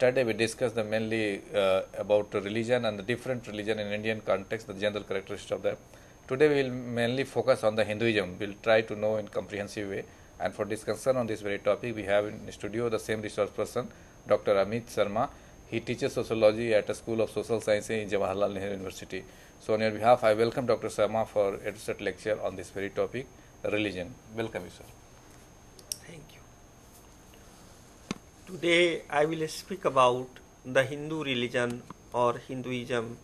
Yesterday we discussed mainly about religion and the different religion in Indian context, the general characteristics of that. Today we will mainly focus on the Hinduism. We will try to know in comprehensive way. And for discussion on this very topic, we have in the studio the same resource person, Dr. Amit Sharma. He teaches sociology at a School of Social Sciences in Jawaharlal Nehru University. So on your behalf, I welcome Dr. Sharma for a lecture on this very topic, religion. Welcome you, sir. Thank you. Today I will speak about the Hindu religion or Hinduism.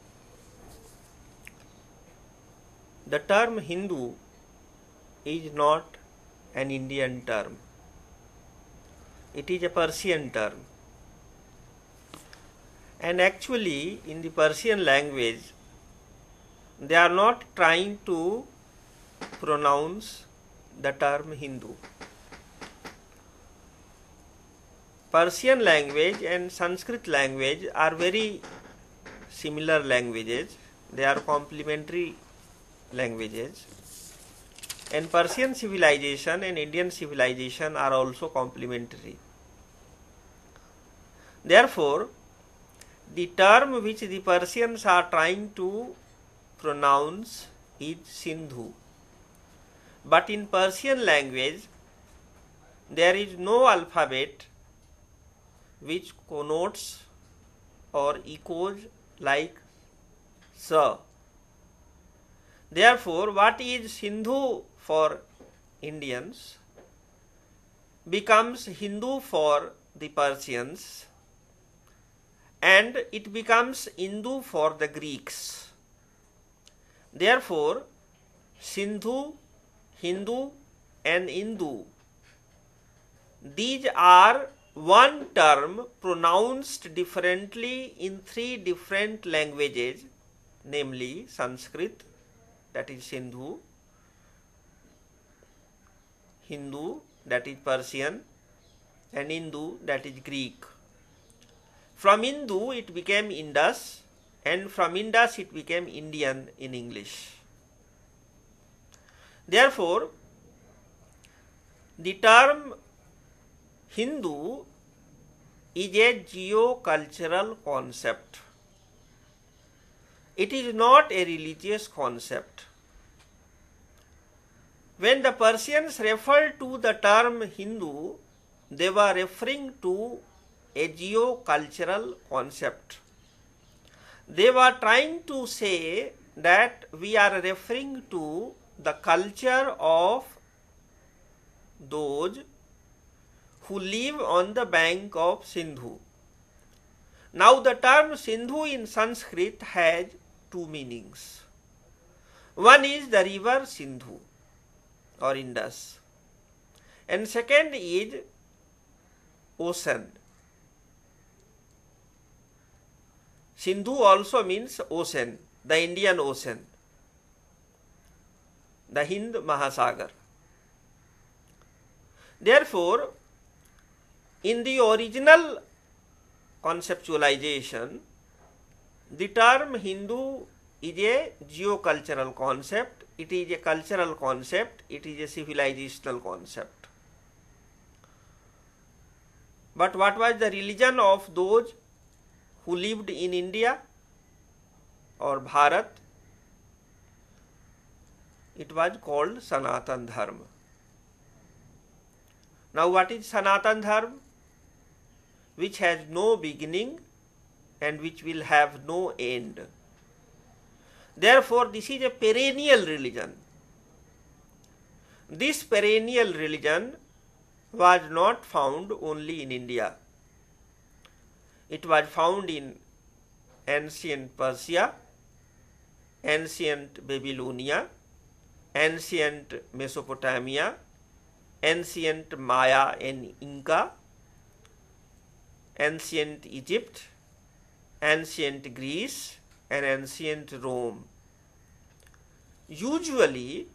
The term Hindu is not an Indian term. It is a Persian term. And actually in the Persian language they are not trying to pronounce the term Hindu. Persian language and Sanskrit language are very similar languages. They are complementary languages. And Persian civilization and Indian civilization are also complementary. Therefore, the term which the Persians are trying to pronounce is Sindhu. But in Persian language, there is no alphabet which connotes or echoes like Sa. Therefore, what is Sindhu for Indians becomes Hindu for the Persians, and it becomes Hindu for the Greeks. Therefore, Sindhu, Hindu and Hindu, these are one term pronounced differently in three different languages, namely Sanskrit, that is Sindhu, Hindu, that is Persian, and Hindu, that is Greek. From Hindu it became Indus, and from Indus it became Indian in English. Therefore, the term Hindu is a geocultural concept. It is not a religious concept. When the Persians referred to the term Hindu, they were referring to a geocultural concept. They were trying to say that we are referring to the culture of those who live on the bank of Sindhu. Now the term Sindhu in Sanskrit has two meanings. One is the river Sindhu or Indus, and second is ocean. Sindhu also means ocean, the Indian Ocean, the Hind Mahasagar. Therefore, in the original conceptualization, the term Hindu is a geocultural concept, it is a cultural concept, it is a civilizational concept. But what was the religion of those who lived in India or Bharat? It was called Sanatan Dharma. Now what is Sanatan Dharma? Which has no beginning and which will have no end. Therefore, this is a perennial religion. This perennial religion was not found only in India. It was found in ancient Persia, ancient Babylonia, ancient Mesopotamia, ancient Maya and Inca, ancient Egypt, ancient Greece and ancient Rome. Usually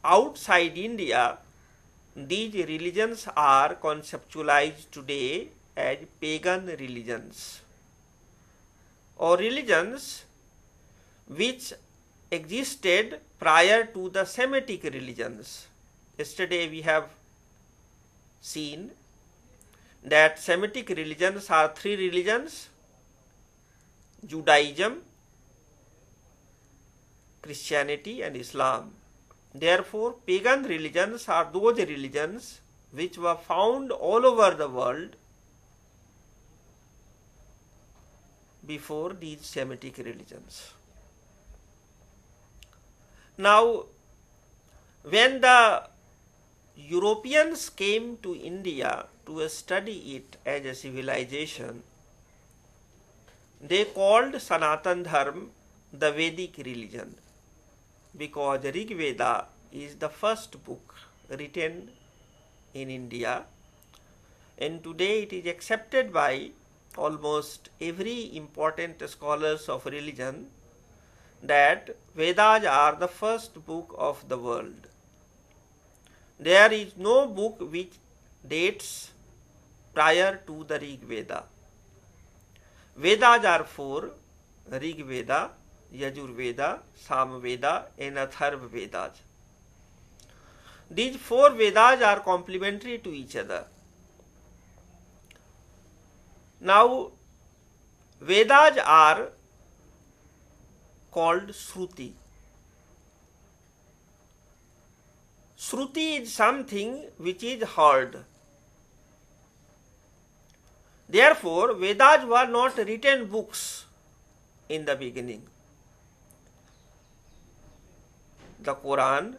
outside India, these religions are conceptualized today as pagan religions or religions which existed prior to the Semitic religions. Yesterday we have seen that Semitic religions are three religions: Judaism, Christianity and Islam. Therefore, pagan religions are those religions which were found all over the world before these Semitic religions. Now, when the Europeans came to India to study it as a civilization, they called Sanatan Dharma the Vedic religion, because Rig Veda is the first book written in India, and today it is accepted by almost every important scholars of religion that Vedas are the first book of the world. There is no book which dates prior to the Rig Veda. Vedas are four: Rig Veda, Yajur Veda, Sam Veda and Atharva Vedas. These four Vedas are complementary to each other. Now, Vedas are called Shruti. Shruti is something which is heard. Therefore, Vedas were not written books in the beginning. The Quran,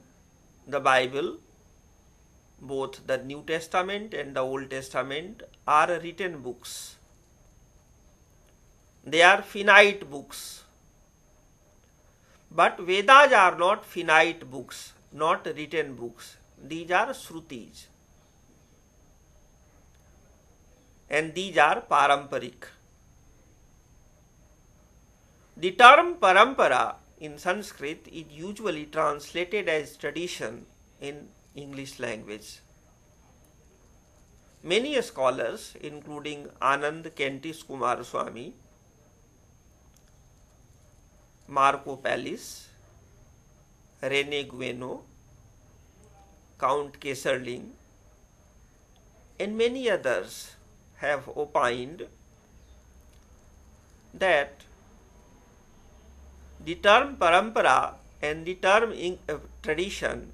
the Bible, both the New Testament and the Old Testament are written books. They are finite books. But Vedas are not finite books, not written books. These are Shrutis. And these are Paramparik. The term Parampara in Sanskrit is usually translated as tradition in English language. Many scholars, including Anand Kentish Kumaraswamy, Marco Pallis, René Guénon, Count Kesserling, and many others have opined that the term parampara and the term tradition,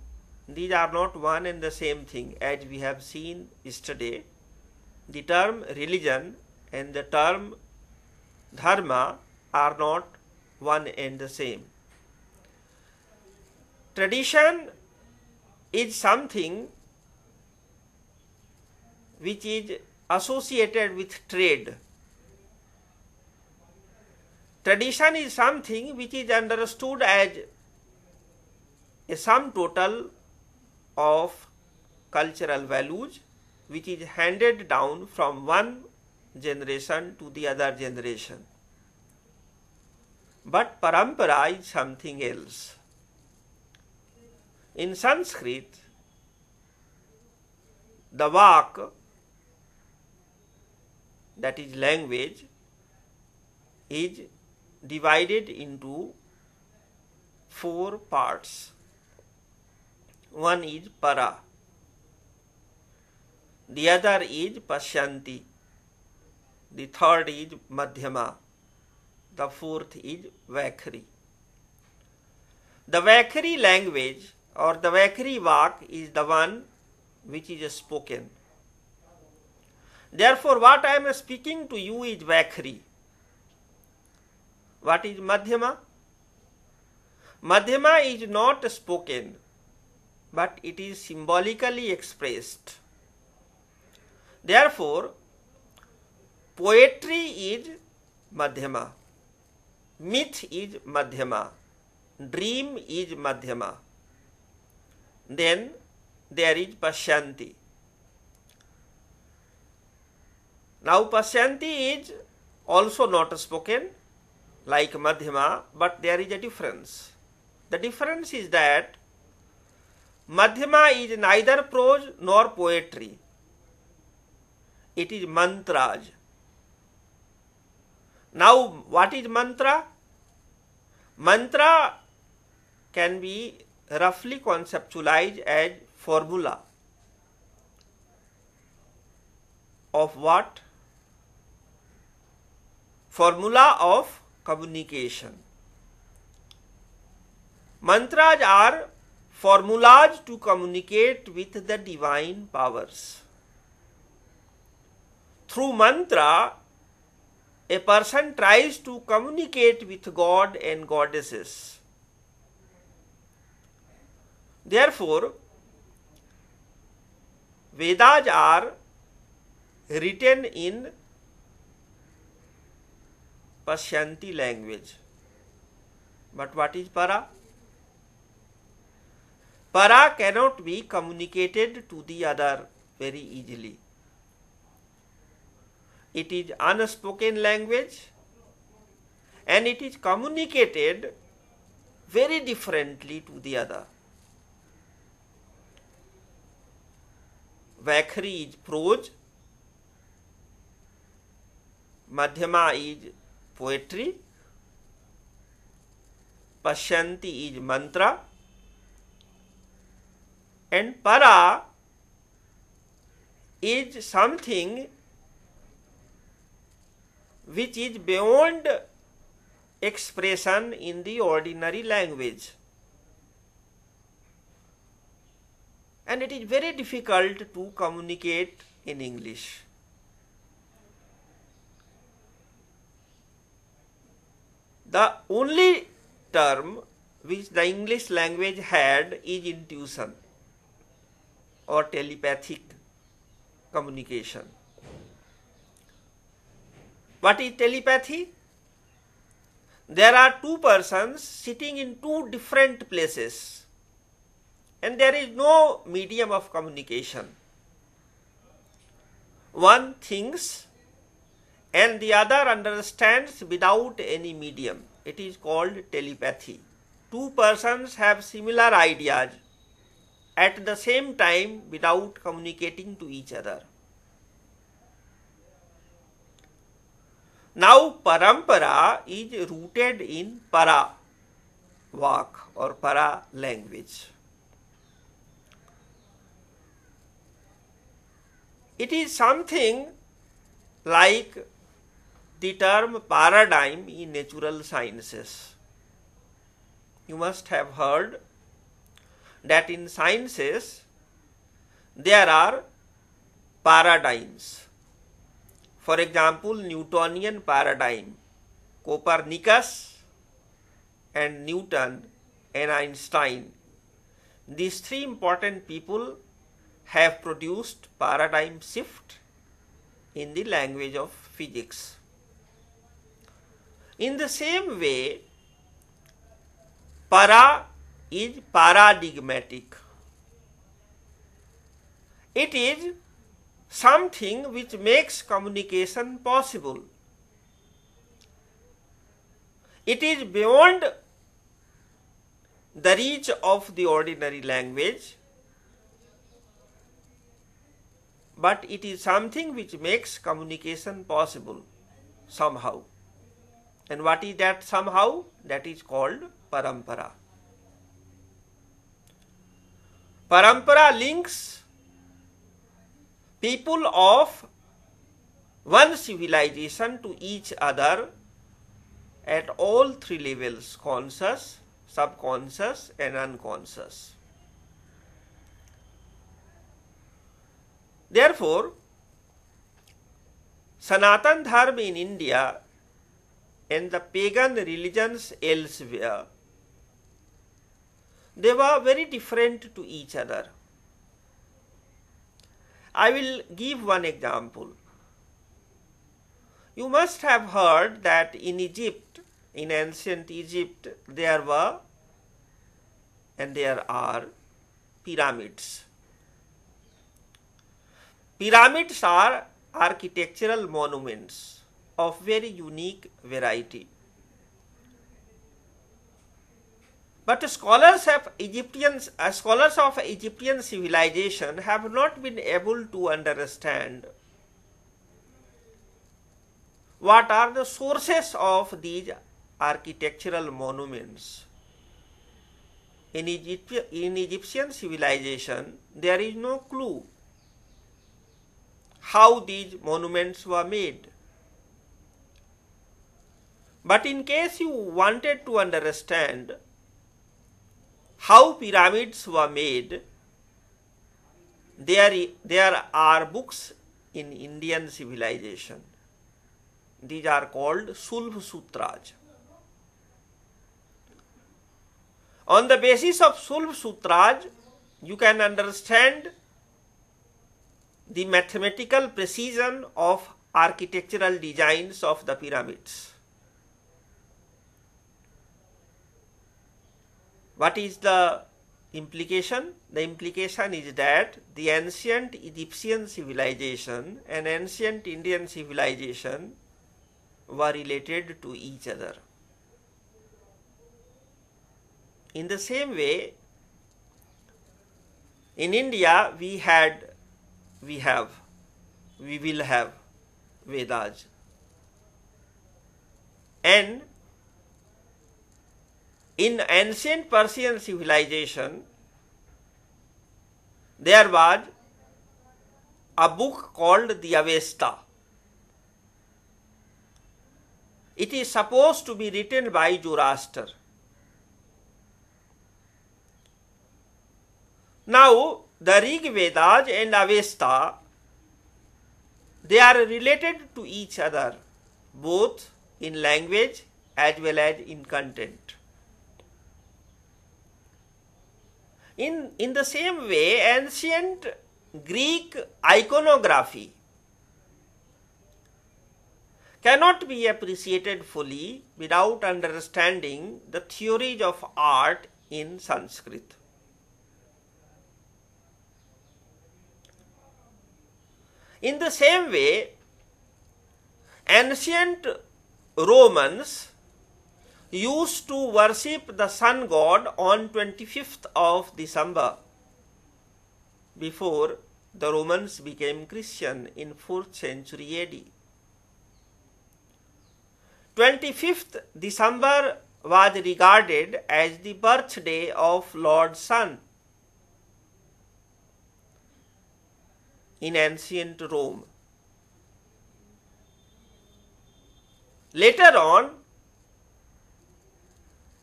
these are not one and the same thing. As we have seen yesterday, the term religion and the term dharma are not one and the same. Tradition is something which is associated with trade. Tradition is something which is understood as a sum total of cultural values which is handed down from one generation to the other generation. But parampara is something else. In Sanskrit, the vak, that is language, is divided into four parts. One is para, the other is pashyanti, the third is madhyama, the fourth is Vaikhari. The Vaikhari language or the Vaikhari vak is the one which is spoken. Therefore, what I am speaking to you is Vaikhari. What is Madhyama? Madhyama is not spoken, but it is symbolically expressed. Therefore, poetry is Madhyama, myth is Madhyama, dream is Madhyama. Then there is Pashyanti. Now Pashyanti is also not spoken like Madhyama, but there is a difference. The difference is that Madhyama is neither prose nor poetry. It is mantras. Now what is mantra? Mantra can be roughly conceptualized as formula. of what? Formula of communication. Mantras are formulas to communicate with the divine powers. Through mantra, a person tries to communicate with God and goddesses. Therefore, Vedas are written in Pashyanti language. But what is para? Para cannot be communicated to the other very easily. It is unspoken language and it is communicated very differently to the other. Vaikhari is prose, Madhyama is poetry, Pashyanti is mantra, and para is something which is beyond expression in the ordinary language. And it is very difficult to communicate in English. The only term which the English language had is intuition or telepathic communication. What is telepathy? There are two persons sitting in two different places and there is no medium of communication. One thinks and the other understands without any medium. It is called telepathy. Two persons have similar ideas at the same time without communicating to each other. Now, parampara is rooted in para vak or para language. It is something like the term paradigm in natural sciences. You must have heard that in sciences there are paradigms. For example, Newtonian paradigm, Copernicus and Newton and Einstein. These three important people have produced paradigm shift in the language of physics. In the same way, para is paradigmatic. It is something which makes communication possible. It is beyond the reach of the ordinary language, but it is something which makes communication possible somehow. And what is that somehow? That is called parampara. Parampara links people of one civilization to each other at all three levels: conscious, subconscious and unconscious. Therefore, Sanatan Dharma in India and the pagan religions elsewhere, they were very different to each other. I will give one example. You must have heard that in Egypt, in ancient Egypt, there were and there are pyramids. Pyramids are architectural monuments of very unique variety. But scholars of Egyptian civilization have not been able to understand what are the sources of these architectural monuments. In Egyptian civilization, there is no clue. how these monuments were made. But in case you wanted to understand how pyramids were made, there are books in Indian civilization. These are called Sulb Sutras. On the basis of Sulb Sutras, you can understand the mathematical precision of architectural designs of the pyramids. What is the implication? The implication is that the ancient Egyptian civilization and ancient Indian civilization were related to each other. In the same way, in India we will have Vedas, and in ancient Persian civilization there was a book called the Avesta. It is supposed to be written by Zoroaster. Now, the Rig Vedas and Avesta, they are related to each other, both in language as well as in content. In the same way, ancient Greek iconography cannot be appreciated fully without understanding the theories of art in Sanskrit. In the same way, ancient Romans used to worship the sun god on 25th of December before the Romans became Christian in 4th century AD. 25th December was regarded as the birthday of Lord Sun in ancient Rome. Later on,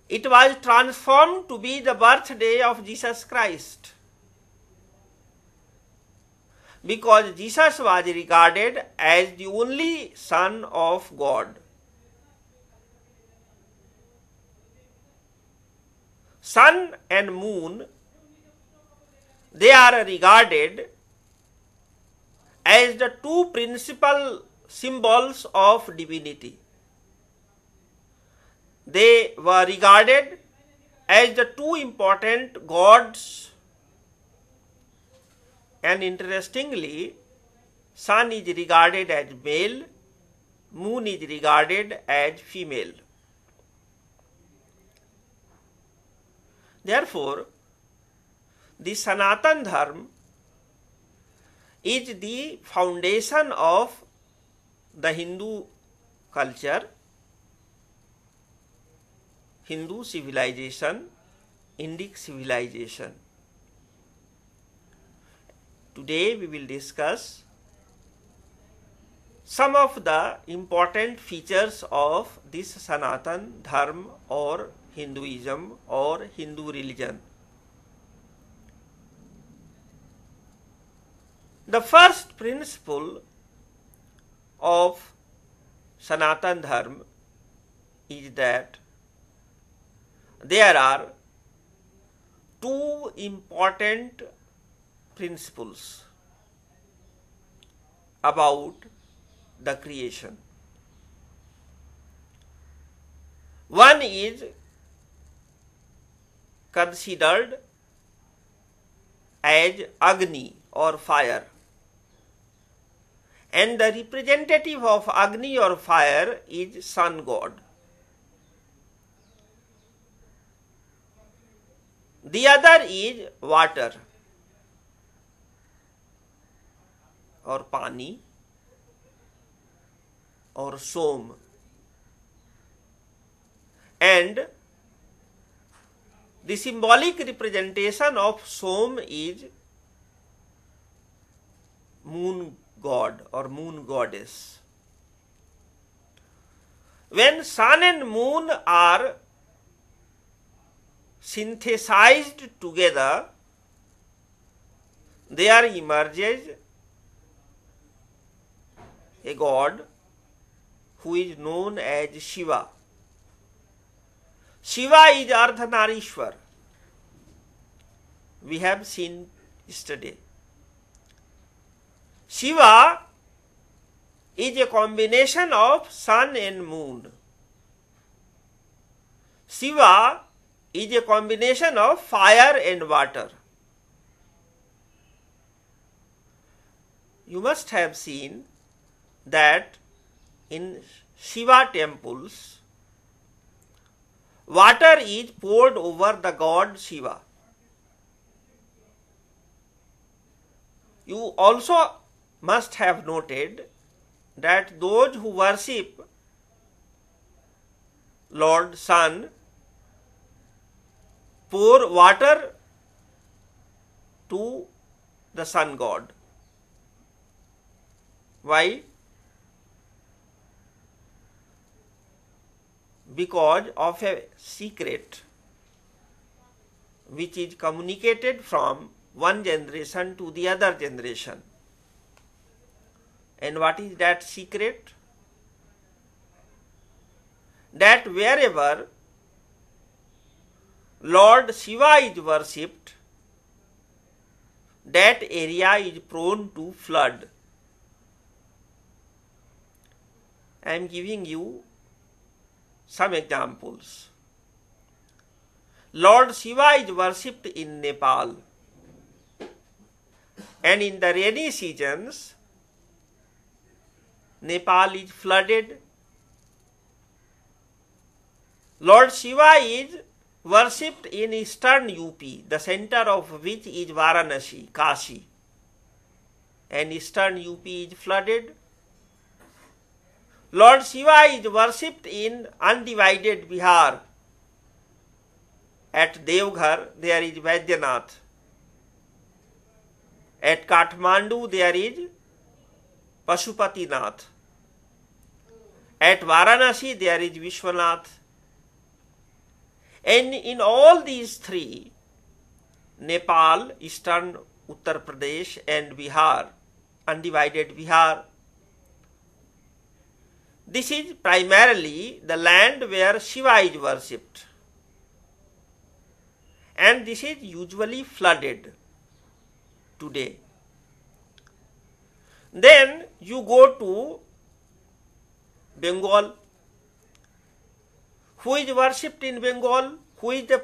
it was transformed to be the birthday of Jesus Christ, because Jesus was regarded as the only Son of God. Sun and moon, they are regarded as the two principal symbols of divinity. They were regarded as the two important gods, and interestingly, sun is regarded as male, moon is regarded as female. Therefore, the Sanatan Dharma is the foundation of the Hindu culture, Hindu civilization, Indic civilization. Today we will discuss some of the important features of this Sanatan Dharma or Hinduism or Hindu religion. The first principle of Sanatan Dharma is that there are two important principles about the creation. One is considered as Agni or fire, and the representative of Agni or fire is sun god. The other is water or pani or som, and the symbolic representation of som is moon god or moon goddess. When sun and moon are synthesized together, there emerges a god who is known as Shiva. Shiva is Ardhanarishwar. We have seen yesterday. Shiva is a combination of sun and moon. Shiva is a combination of fire and water. You must have seen that in Shiva temples, water is poured over the god Shiva. You also must have noted that those who worship Lord Sun pour water to the sun god. Why? Because of a secret which is communicated from one generation to the other generation. And what is that secret? That wherever Lord Shiva is worshipped, that area is prone to flood. I am giving you some examples. Lord Shiva is worshipped in Nepal, and in the rainy seasons, Nepal is flooded. Lord Shiva is worshipped in eastern UP, the center of which is Varanasi, Kashi, and eastern UP is flooded. Lord Shiva is worshipped in undivided Bihar. At Devghar there is Vaidyanath. At Kathmandu there is Pashupatinath. At Varanasi there is Vishwanath. And in all these three, Nepal, eastern Uttar Pradesh and Bihar, undivided Bihar, this is primarily the land where Shiva is worshipped, and this is usually flooded today. Then you go to Bengal. Who is worshipped in Bengal? Who is the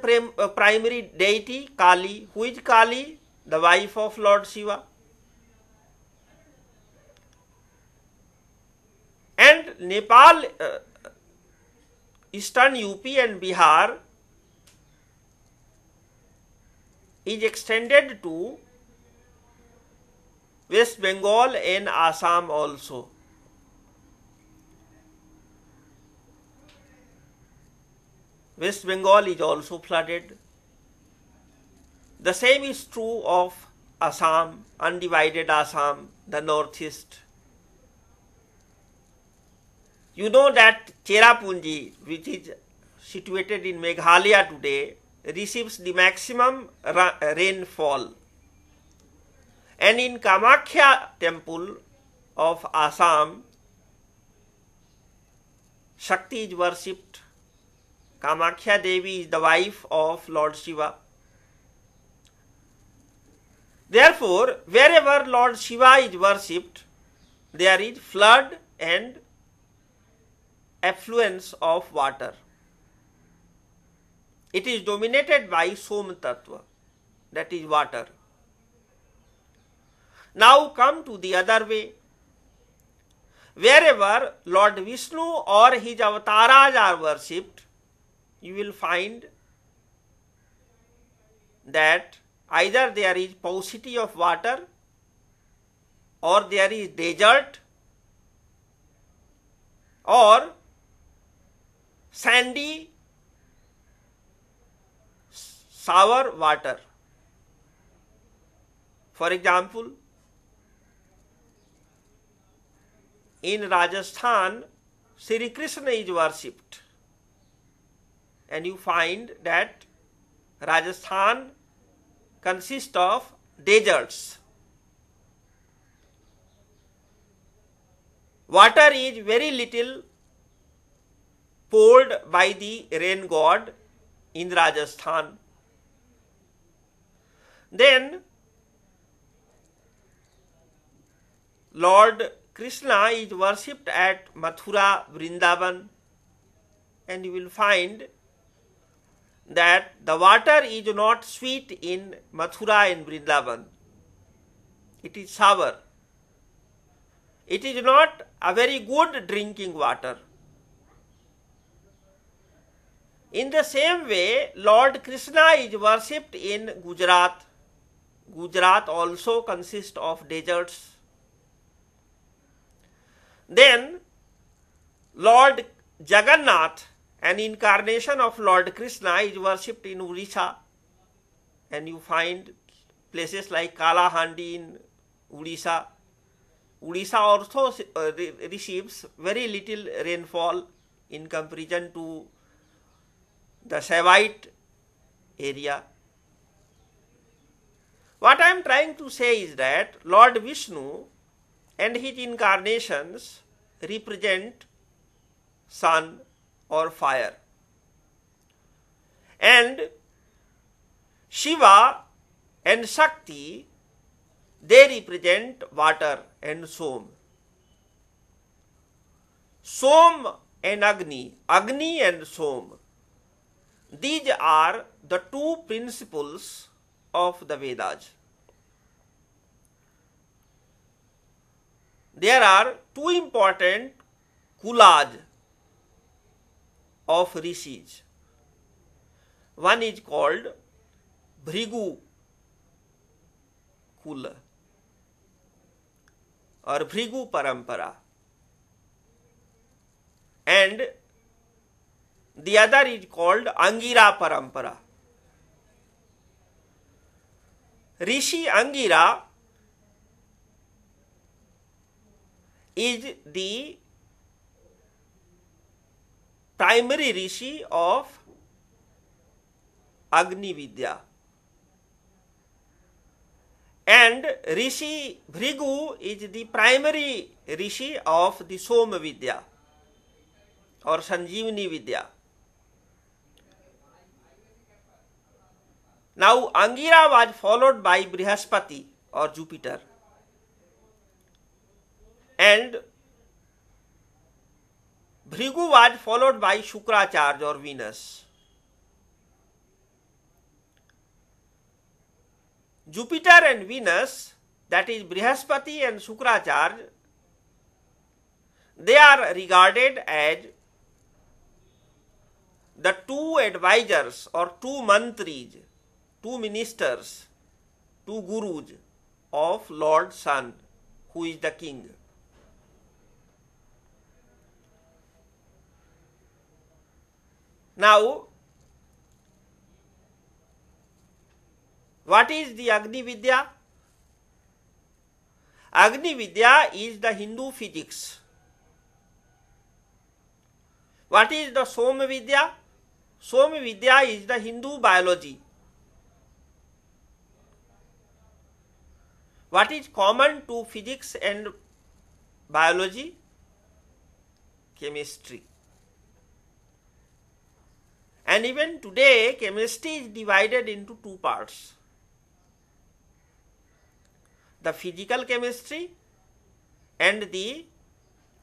primary deity? Kali. Who is Kali? The wife of Lord Shiva. And Nepal, eastern UP and Bihar is extended to West Bengal and Assam also. West Bengal is also flooded. The same is true of Assam, undivided Assam, the northeast. You know that Cherrapunji, which is situated in Meghalaya today, receives the maximum rainfall. And in Kamakhya temple of Assam, Shakti is worshipped. Kamakhya Devi is the wife of Lord Shiva. Therefore, wherever Lord Shiva is worshipped, there is flood and affluence of water. It is dominated by Som Tattva, that is water. Now come to the other way. Wherever Lord Vishnu or his avatars are worshipped, you will find that either there is paucity of water, or there is desert, or sandy, sour water. For example, in Rajasthan, Sri Krishna is worshipped. And you find that Rajasthan consists of deserts. Water is very little poured by the rain god in Rajasthan. Then Lord Krishna is worshipped at Mathura, Vrindavan, and you will find that the water is not sweet in Mathura and Vrindavan. It is sour. It is not a very good drinking water. In the same way, Lord Krishna is worshipped in Gujarat. Gujarat also consists of deserts. Then Lord Jagannath, an incarnation of Lord Krishna, is worshipped in Odisha, and you find places like Kalahandi in Odisha. Odisha also receives very little rainfall in comparison to the Saivite area. What I am trying to say is that Lord Vishnu and his incarnations represent sun or fire, and Shiva and Shakti, they represent water and Som. Som and Agni, Agni and Som, these are the two principles of the Vedas. There are two important kulas of rishis. One is called Bhrigu Kula or Bhrigu Parampara, and the other is called Angira Parampara. Rishi Angira is the primary rishi of Agni Vidya, and Rishi Bhrigu is the primary rishi of the Soma Vidya or Sanjeevani Vidya. Now Angira was followed by Brihaspati or Jupiter, and Bhrigu was followed by Shukracharya or Venus. Jupiter and Venus, that is Brihaspati and Shukracharya, they are regarded as the two advisors or two mantris, two ministers, two gurus of Lord Sun, who is the king. Now, what is the Agni Vidya? Agni Vidya is the Hindu physics. What is the Soma Vidya? Soma Vidya is the Hindu biology. What is common to physics and biology? Chemistry. And even today, chemistry is divided into two parts: the physical chemistry and the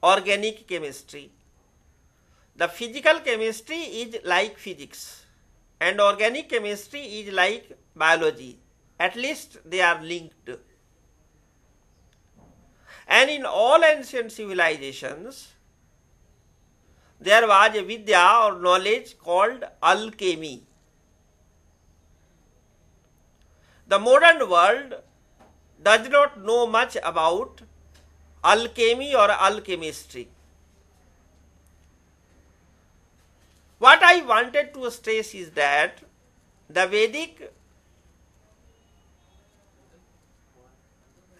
organic chemistry. The physical chemistry is like physics, and organic chemistry is like biology. At least they are linked. And in all ancient civilizations, there was a vidya or knowledge called alchemy. The modern world does not know much about alchemy or alchemistry. What I wanted to stress is that the Vedic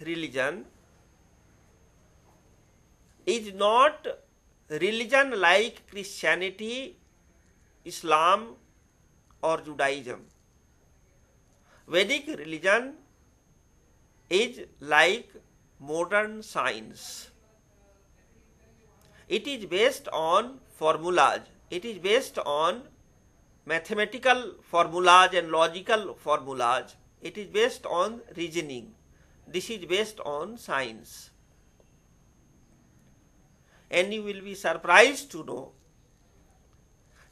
religion is not religion like Christianity, Islam or Judaism. Vedic religion is like modern science. It is based on formulas. It is based on mathematical formulas and logical formulas. It is based on reasoning. This is based on science. And you will be surprised to know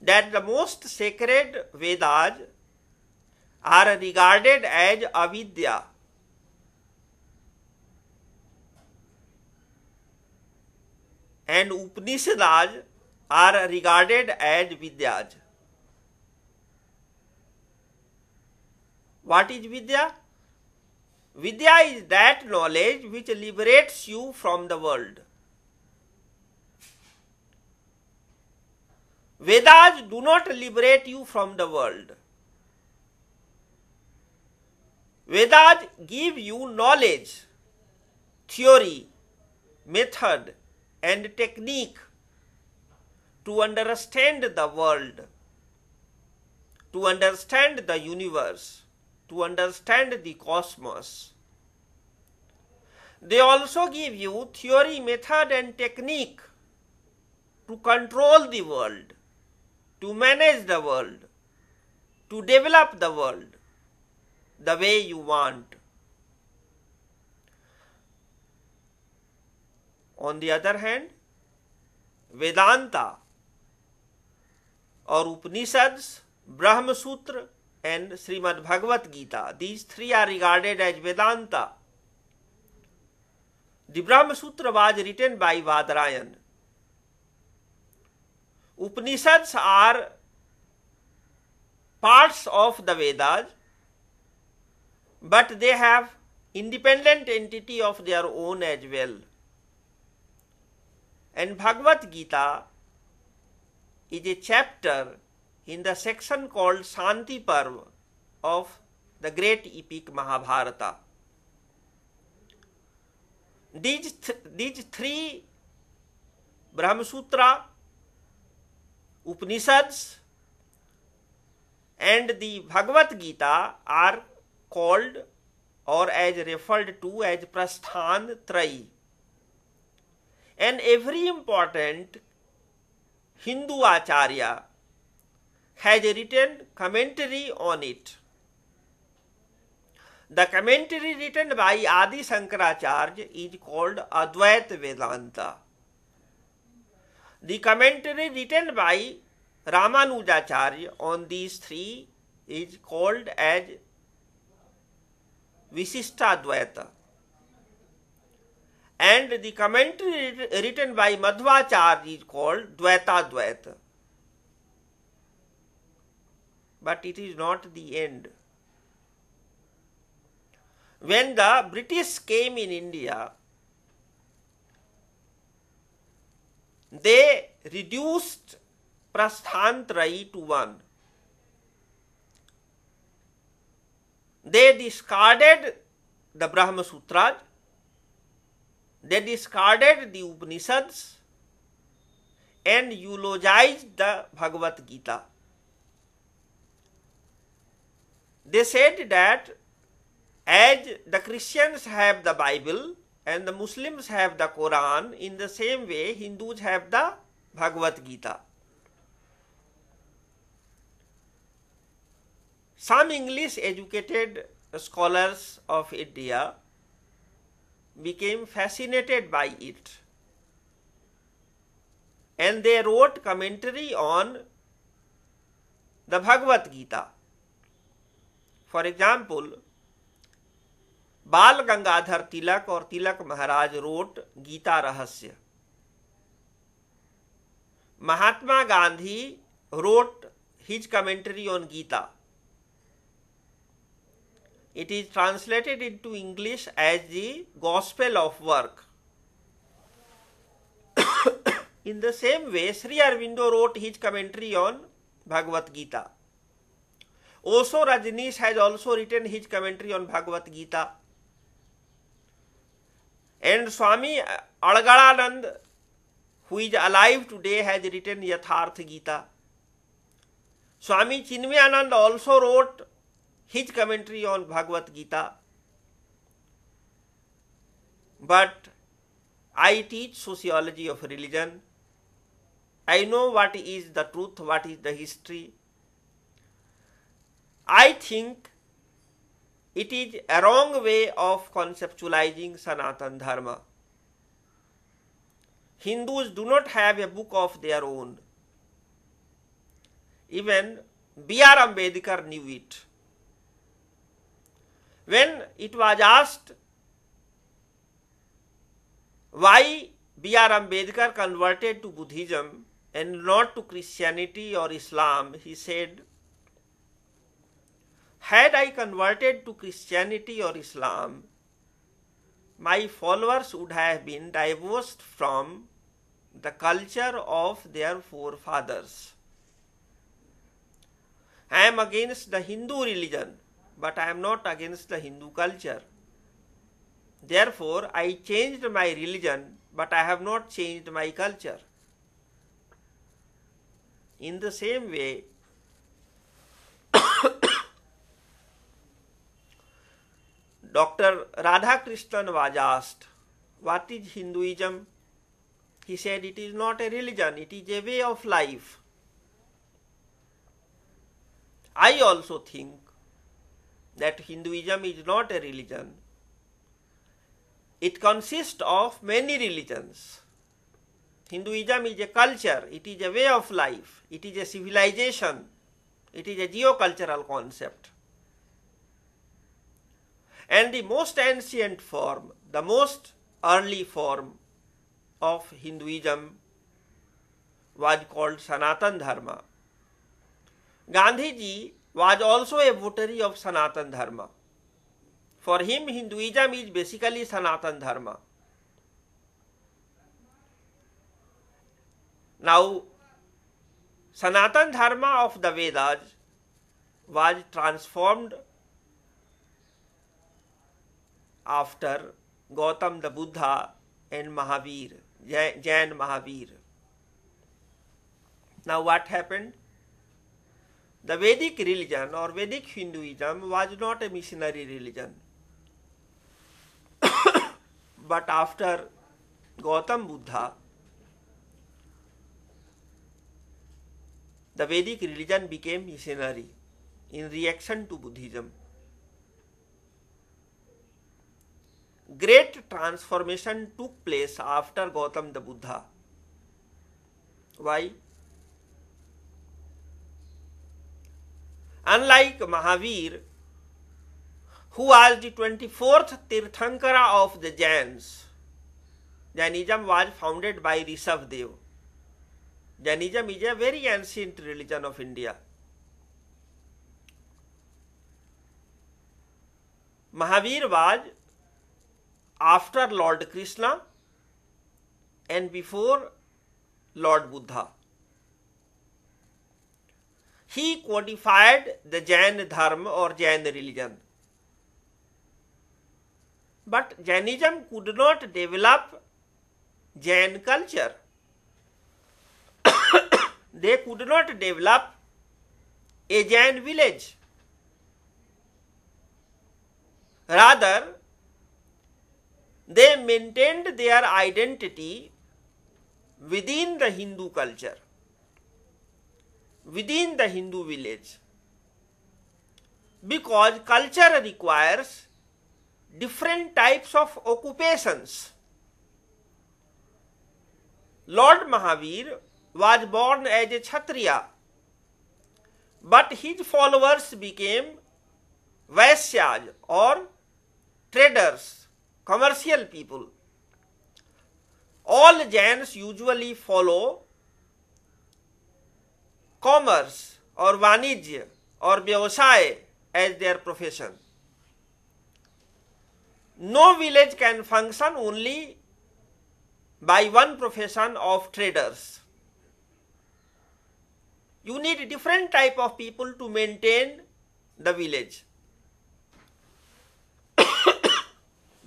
that the most sacred Vedas are regarded as avidya. And Upanishads are regarded as vidyas. What is vidya? Vidya is that knowledge which liberates you from the world. Vedas do not liberate you from the world. Vedas give you knowledge, theory, method, and technique to understand the world, to understand the universe, to understand the cosmos. They also give you theory, method, and technique to control the world, to manage the world, to develop the world the way you want. On the other hand, Vedanta or Upanishads, Brahma Sutra and Srimad Bhagavad Gita, these three are regarded as Vedanta. The Brahma Sutra was written by Vadarayan. Upanishads are parts of the Vedas, but they have independent entity of their own as well. And Bhagavad Gita is a chapter in the section called Shanti Parva of the great epic Mahabharata. These three, Brahma Sutra, Upanishads and the Bhagavad Gita, are called or as referred to as Prasthan Trayi. And every important Hindu Acharya has written commentary on it. The commentary written by Adi Shankaracharya is called Advaita Vedanta. The commentary written by Ramanujacharya on these three is called as Visishtadvaita. And the commentary written by Madhvacharya is called Dvaitadvaita. But it is not the end. When the British came in India, they reduced Prasthantrayi to one. They discarded the Brahma Sutras, they discarded the Upanishads and eulogized the Bhagavad Gita. They said that as the Christians have the Bible and the Muslims have the Quran, in the same way Hindus have the Bhagavad Gita. Some English educated scholars of India became fascinated by it, and they wrote commentary on the Bhagavad Gita. For example, Bal Gangadhar Tilak or Tilak Maharaj wrote Gita Rahasya. Mahatma Gandhi wrote his commentary on Gita. It is translated into English as the Gospel of Work. In the same way, Sri Aurobindo wrote his commentary on Bhagavad Gita. Osho Rajneesh has also written his commentary on Bhagavad Gita. And Swami Algalanand who is alive today, has written Yatharth Gita. Swami Chinmayananda also wrote his commentary on Bhagavad Gita. But I teach sociology of religion. I know what is the truth, what is the history. I think it is a wrong way of conceptualizing Sanatan Dharma. Hindus do not have a book of their own. Even B.R. Ambedkar knew it. When it was asked why B.R. Ambedkar converted to Buddhism and not to Christianity or Islam, he said, had I converted to Christianity or Islam, my followers would have been divorced from the culture of their forefathers. I am against the Hindu religion, but I am not against the Hindu culture. Therefore, I changed my religion, but I have not changed my culture. In the same way, Dr. Radhakrishnan was asked, what is Hinduism? He said, it is not a religion, it is a way of life. I also think that Hinduism is not a religion. It consists of many religions. Hinduism is a culture, it is a way of life, it is a civilization, it is a geocultural concept. And the most ancient form, the most early form of Hinduism was called Sanatan Dharma. Gandhiji was also a votary of Sanatan Dharma. For him, Hinduism is basically Sanatan Dharma. Now, Sanatan Dharma of the Vedas was transformed after Gautam the Buddha and Mahavir, Jain Mahavir. Now what happened? The Vedic religion or Vedic Hinduism was not a missionary religion. But after Gautam Buddha, the Vedic religion became missionary in reaction to Buddhism. Great transformation took place after Gautam the Buddha. Why? Unlike Mahavir, who was the 24th Tirthankara of the Jains, Jainism was founded by Rishabhdev. Jainism is a very ancient religion of India. Mahavir was after Lord Krishna and before Lord Buddha. He codified the Jain Dharma or Jain religion. But Jainism could not develop Jain culture. They could not develop a Jain village. Rather, they maintained their identity within the Hindu culture, within the Hindu village, because culture requires different types of occupations. Lord Mahavir was born as a Kshatriya, but his followers became Vaisyas or traders, commercial people. All Jains usually follow commerce or vanijya or vyavasaya as their profession. No village can function only by one profession of traders. You need a different type of people to maintain the village.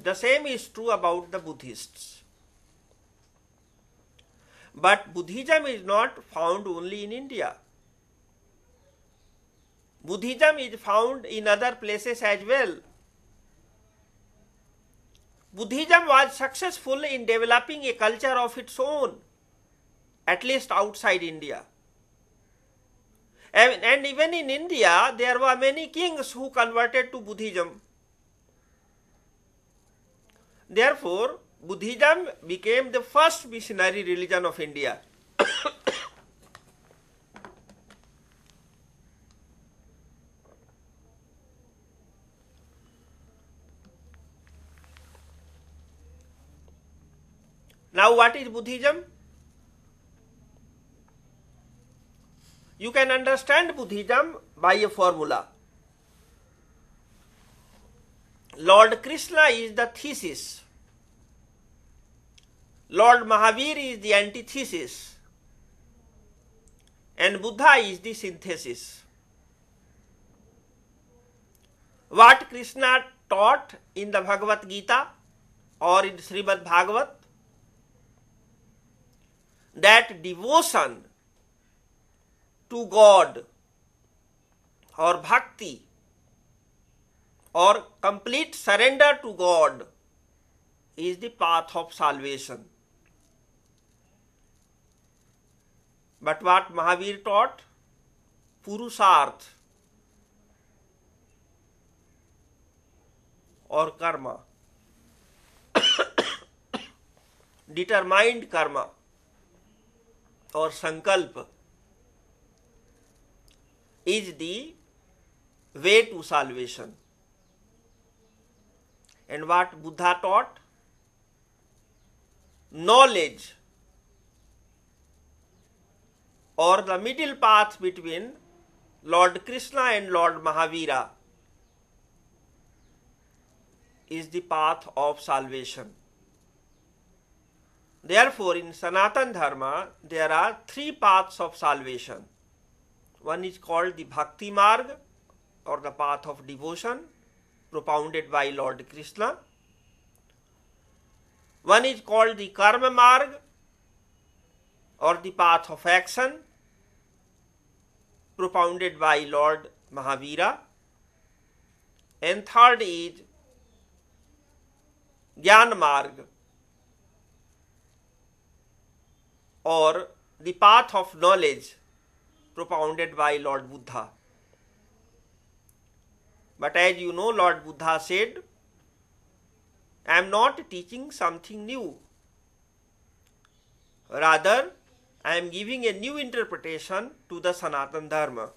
The same is true about the Buddhists. But Buddhism is not found only in India. Buddhism is found in other places as well. Buddhism was successful in developing a culture of its own, at least outside India. And even in India, there were many kings who converted to Buddhism. Therefore, Buddhism became the first missionary religion of India. Now, what is Buddhism? You can understand Buddhism by a formula. Lord Krishna is the thesis. Lord Mahavir is the antithesis. And Buddha is the synthesis. What Krishna taught in the Bhagavad Gita or in Srimad Bhagavat, that devotion to God or bhakti or complete surrender to God is the path of salvation. But what Mahavir taught? Purusarth or karma, determined karma or sankalpa is the way to salvation. And what Buddha taught? Knowledge or the middle path between Lord Krishna and Lord Mahavira is the path of salvation. Therefore, in Sanatana Dharma, there are three paths of salvation. One is called the Bhakti Marg or the path of devotion, propounded by Lord Krishna. One is called the Karma Marg or the path of action, propounded by Lord Mahavira. And third is Jnana Marg or the path of knowledge, propounded by Lord Buddha. But as you know, Lord Buddha said, I am not teaching something new. Rather, I am giving a new interpretation to the Sanatana Dharma.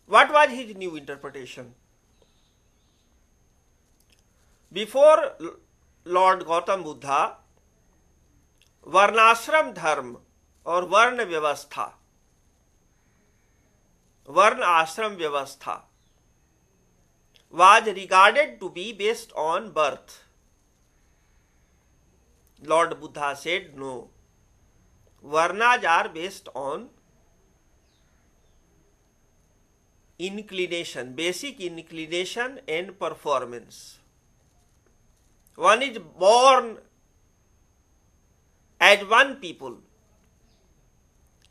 What was his new interpretation? Before Lord Gautam Buddha, Varnashram Dharma or Varna Vyavastha, Varna Ashram Vyavastha was regarded to be based on birth. Lord Buddha said, no, Varnas are based on inclination, basic inclination and performance. One is born as one people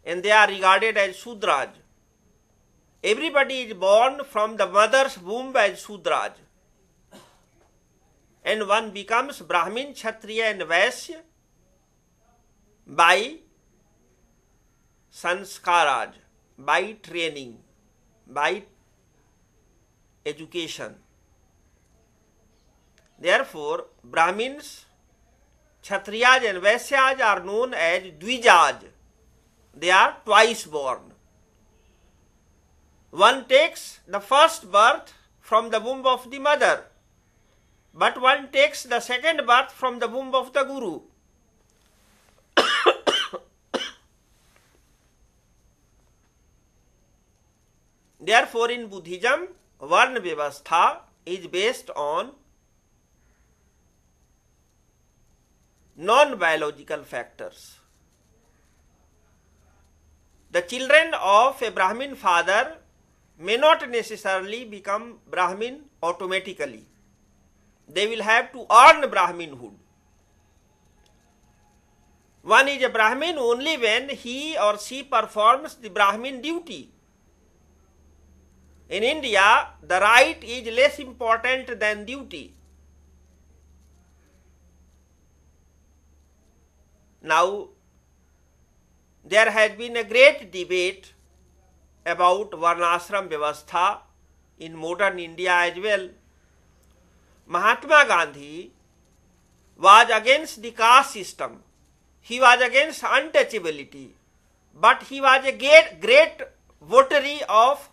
and they are regarded as Sudras. Everybody is born from the mother's womb as Sudras. And one becomes Brahmin, Kshatriya and Vaishya by sanskaras, by training, by education. Therefore, Brahmins, Kshatriyas and Vaishyas are known as Dvijas. They are twice born. One takes the first birth from the womb of the mother, but one takes the second birth from the womb of the Guru. Therefore, in Buddhism, Varna Vyavastha is based on non-biological factors. The children of a Brahmin father may not necessarily become Brahmin automatically. They will have to earn Brahminhood. One is a Brahmin only when he or she performs the Brahmin duty. In India, the right is less important than duty. Now, there has been a great debate about Varnashram Vyavastha in modern India as well. Mahatma Gandhi was against the caste system. He was against untouchability, but he was a great votary of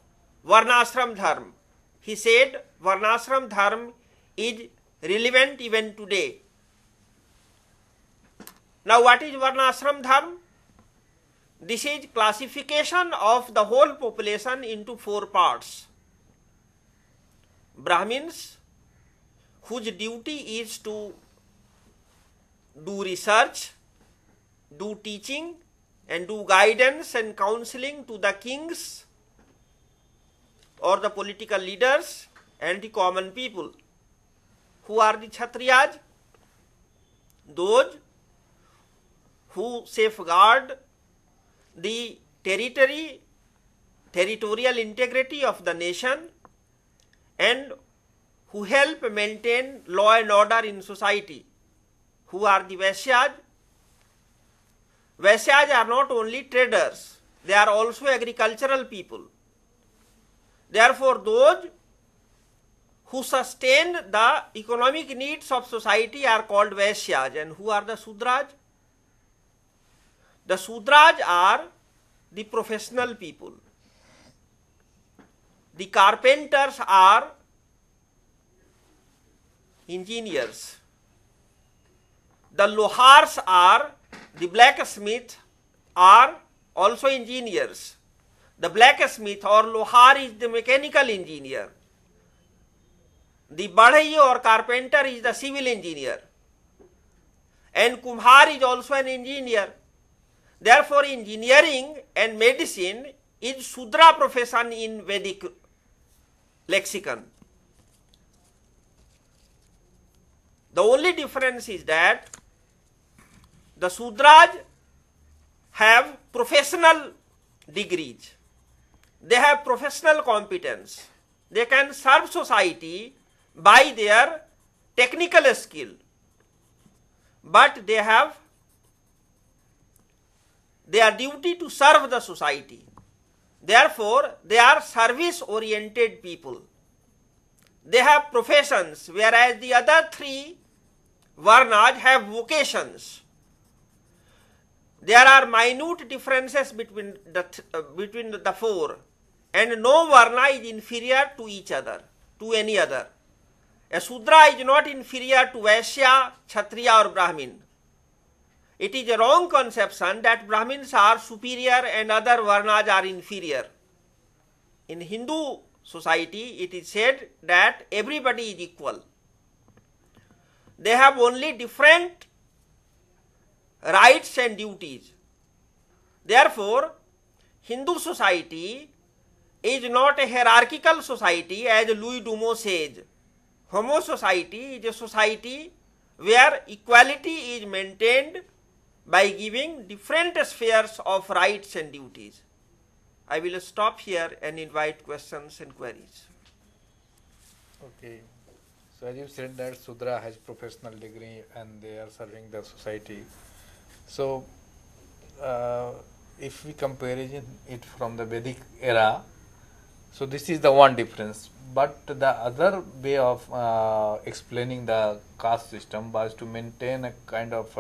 Varnashram Dharma. He said Varnashram Dharma is relevant even today. Now, what is Varnashram Dharma? This is classification of the whole population into 4 parts. Brahmins, whose duty is to do research, do teaching, and do guidance and counseling to the kings or the political leaders and the common people. Who are the Kshatriyas? Those who safeguard the territorial integrity of the nation and who help maintain law and order in society. Who are the Vaishyas? Vaishyas are not only traders, they are also agricultural people. Therefore, those who sustain the economic needs of society are called Vaishyas. And who are the Sudras? The Sudras are the professional people. The carpenters are engineers. The lohars are, the blacksmiths are also engineers. The blacksmith or lohar is the mechanical engineer. The badhai or carpenter is the civil engineer. And kumhar is also an engineer. Therefore, engineering and medicine is Sudra profession in Vedic lexicon. The only difference is that the Sudras have professional degrees. They have professional competence. They can serve society by their technical skill. But they have their duty to serve the society. Therefore, they are service-oriented people. They have professions, whereas the other 3 Varnas have vocations. There are minute differences between the 4, and no Varna is inferior to each other, to any other. A Sudra is not inferior to Vaishya, Kshatriya or Brahmin. It is a wrong conception that Brahmins are superior and other Varnas are inferior. In Hindu society, it is said that everybody is equal. They have only different rights and duties. Therefore, Hindu society is not a hierarchical society as Louis Dumont says. Homo society is a society where equality is maintained by giving different spheres of rights and duties. I will stop here and invite questions and queries. Okay. So as you said that Sudra has professional degree and they are serving the society. So if we compare it from the Vedic era, so this is the one difference. But the other way of explaining the caste system was to maintain a kind of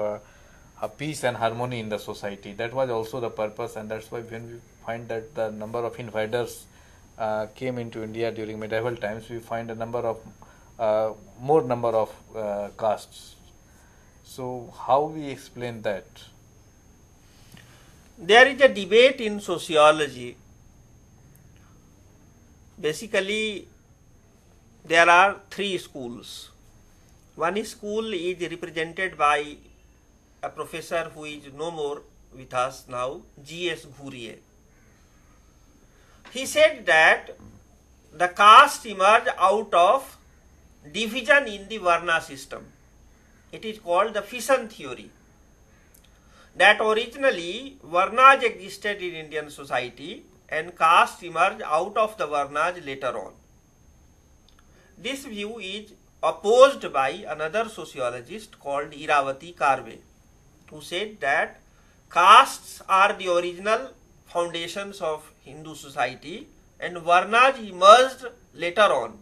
a peace and harmony in the society. That was also the purpose, and that's why when we find that the number of invaders came into India during medieval times, we find a number of more number of castes. So how we explain that? There is a debate in sociology. Basically, there are 3 schools. One school is represented by a professor who is no more with us now, G.S. Ghurye. He said that the caste emerged out of division in the Varna system. It is called the fission theory. That originally Varnas existed in Indian society and caste emerged out of the Varnas later on. This view is opposed by another sociologist called Iravati Karve, who said that castes are the original foundations of Hindu society and Varnas emerged later on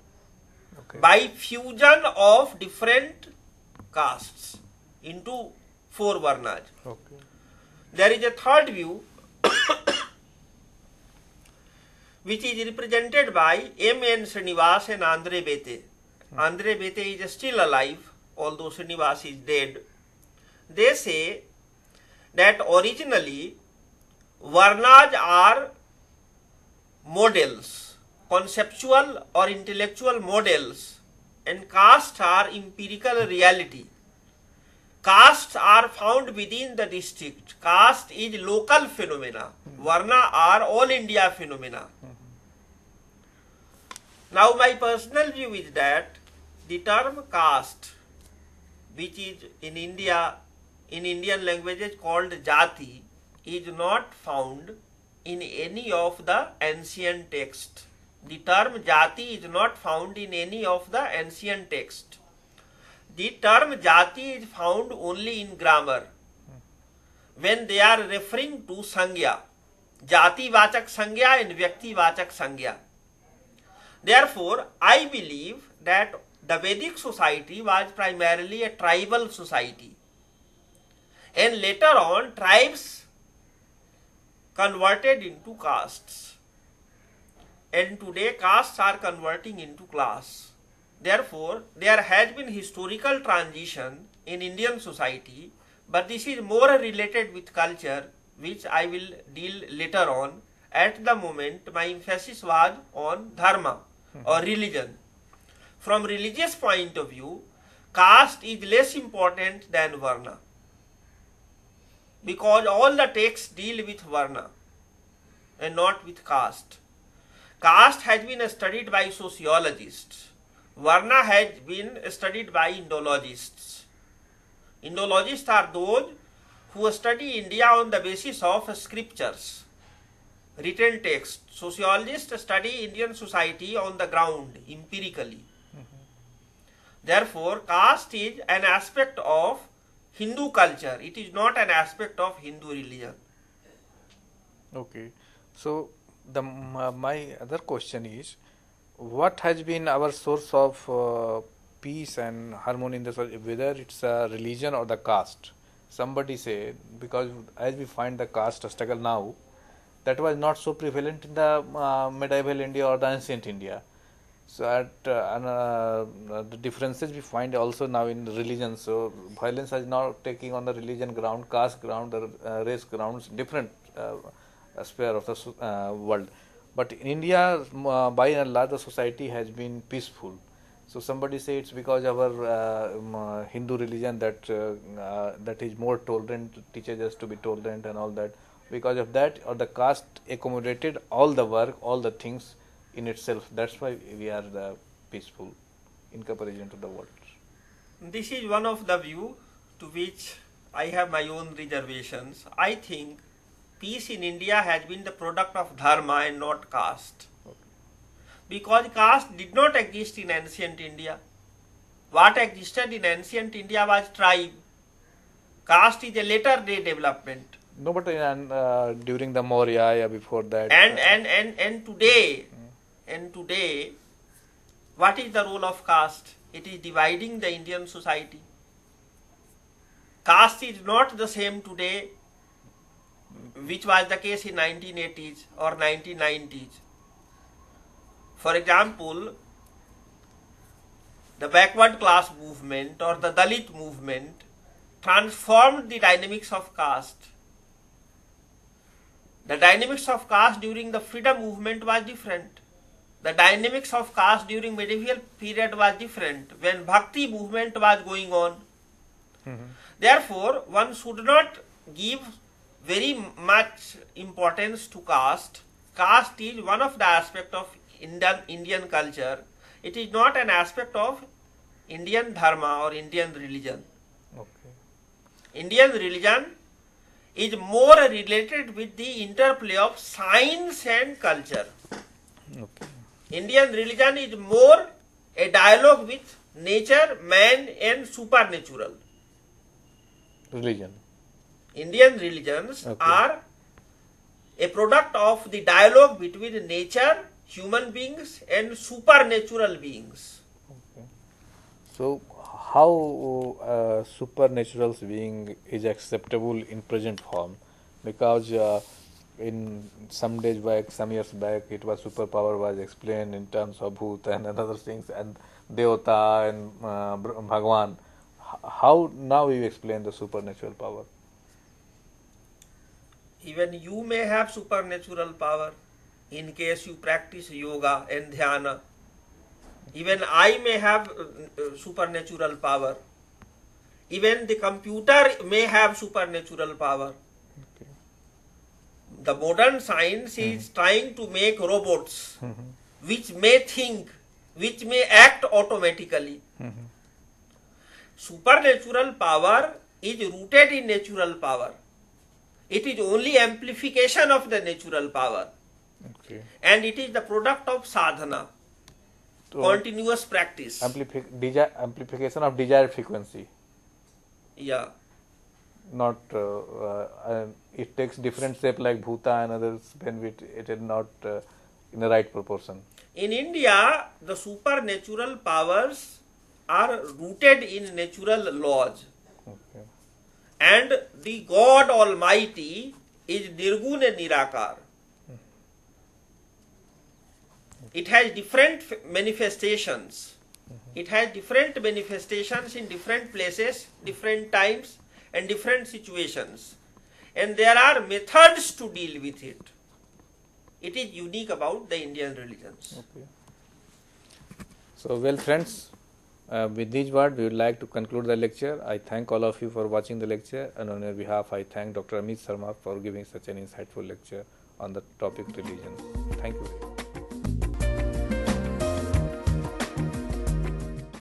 by fusion of different castes into 4 Varnas. There is a third view which is represented by M.N. Srinivas and Andre Bete. Andre Bete is still alive, although Srinivas is dead. They say that originally Varnas are models, conceptual or intellectual models, and castes are empirical reality. Castes are found within the district. Caste is local phenomena. Varna are all India phenomena. Now my personal view is that the term caste, which is in India, in Indian languages called jati, is not found in any of the ancient texts. The term jati is not found in any of the ancient texts. The term jati is found only in grammar when they are referring to sangya, jati vachak sangya and vyakti vachak sangya. Therefore, I believe that the Vedic society was primarily a tribal society, and later on tribes converted into castes, and today castes are converting into class. Therefore, there has been historical transition in Indian society, but this is more related with culture, which I will deal later on. At the moment, my emphasis was on dharma or religion. From religious point of view, caste is less important than varna, because all the texts deal with varna and not with caste. Caste has been studied by sociologists. Varna has been studied by Indologists. Indologists are those who study India on the basis of scriptures, written text. Sociologists study Indian society on the ground, empirically. Therefore, caste is an aspect of Hindu culture. It is not an aspect of Hindu religion. Okay. So, my other question is, what has been our source of peace and harmony in the society, whether it's a religion or the caste? Somebody say, because as we find the caste struggle now, that was not so prevalent in the medieval India or the ancient India. So the differences we find also now in religion. So violence is now taking on the religion ground, caste ground, race grounds, different sphere of the world. But in India, by and large, the society has been peaceful. So somebody say it's because our Hindu religion that is more tolerant, teaches us to be tolerant and all that. Because of that, or the caste accommodated all the work, all the things in itself. That's why we are peaceful in comparison to the world. This is one of the view to which I have my own reservations. I think peace in India has been the product of dharma and not caste. Because caste did not exist in ancient India. What existed in ancient India was tribe. Caste is a later day development. No, but during the Maurya, before that. And today, what is the role of caste? It is dividing the Indian society. Caste is not the same today, which was the case in 1980s or 1990s. For example, the backward class movement or the Dalit movement transformed the dynamics of caste. The dynamics of caste during the freedom movement was different. The dynamics of caste during medieval period was different when bhakti movement was going on. Therefore, one should not give very much importance to caste. Caste is one of the aspects of Indian culture, it is not an aspect of Indian dharma or Indian religion. Okay. Indian religion is more related with the interplay of science and culture. Okay. Indian religion is more a dialogue with nature, man and supernatural. Religion. Indian religions Okay. are a product of the dialogue between nature, human beings and supernatural beings. Okay. So, how supernatural being is acceptable in present form? Because in some days back, some years back, it was superpower was explained in terms of Bhoot and other things, and Devata and Bhagwan. How now you explain the supernatural power? Even you may have supernatural power in case you practice yoga and dhyana. Even I may have supernatural power. Even the computer may have supernatural power. Okay. The modern science is trying to make robots which may think, which may act automatically. Supernatural power is rooted in natural power. It is only amplification of the natural power. Okay. And it is the product of sadhana, So, continuous practice. amplification of desired frequency. Yeah. Not it takes different shape like Bhuta and others when it is not in the right proportion. In India, the supernatural powers are rooted in natural laws. Okay. And the God Almighty is Nirguna Nirakar. It has different manifestations. It has different manifestations in different places, different times, and different situations. And there are methods to deal with it. It is unique about the Indian religions. Okay. So, well, friends, with these words, we would like to conclude the lecture. I thank all of you for watching the lecture, and on your behalf, I thank Dr. Amit Sharma for giving such an insightful lecture on the topic religion. Thank you.